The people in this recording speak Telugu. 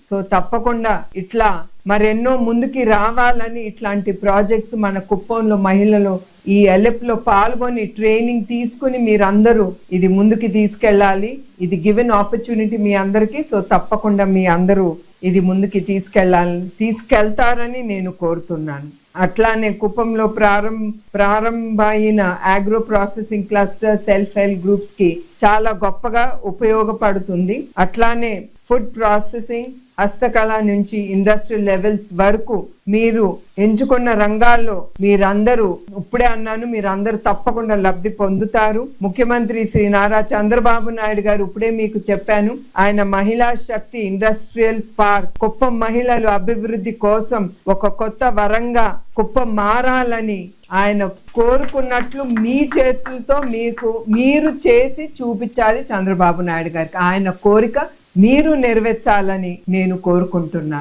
సో తప్పకుండా ఇట్లా మరెన్నో ముందుకి రావాలని ఇట్లాంటి ప్రాజెక్ట్స్ మన కుప్పంలో మహిళలు ఈ ఎల్ఎఫ్ లో పాల్గొని ట్రైనింగ్ తీసుకుని మీరందరూ ఇది ముందుకి తీసుకెళ్ళాలి. ఇది గివెన్ ఆపర్చునిటీ మీ అందరికీ. సో తప్పకుండా మీ అందరూ ఇది ముందుకి తీసుకెళ్తారని నేను కోరుతున్నాను. అట్లానే కుప్పంలో ప్రారంభమైన agro processing cluster self help groups కి చాలా గొప్పగా ఉపయోగపడుతుంది. అట్లానే ఫుడ్ ప్రాసెసింగ్, హస్తకళ నుంచి ఇండస్ట్రియల్ లెవెల్స్ వరకు మీరు ఎంచుకున్న రంగాల్లో మీరందరూ ఇప్పుడే అన్నాను, మీరందరూ తప్పకుండా లబ్ధి పొందుతారు. ముఖ్యమంత్రి శ్రీ నారా చంద్రబాబు నాయుడు గారు ఇప్పుడే మీకు చెప్పాను, ఆయన మహిళా శక్తి ఇండస్ట్రియల్ పార్క్ కుప్పం మహిళలు అభివృద్ధి కోసం ఒక కొత్త వరంగా కుప్పం మారాలని ఆయన కోరుకున్నట్లు మీ చేతులతో మీరు చేసి చూపించాలి చంద్రబాబు నాయుడు గారికి. ఆయన కోరిక మీరు నెరవేర్చాలని నేను కోరుకుంటున్నాను.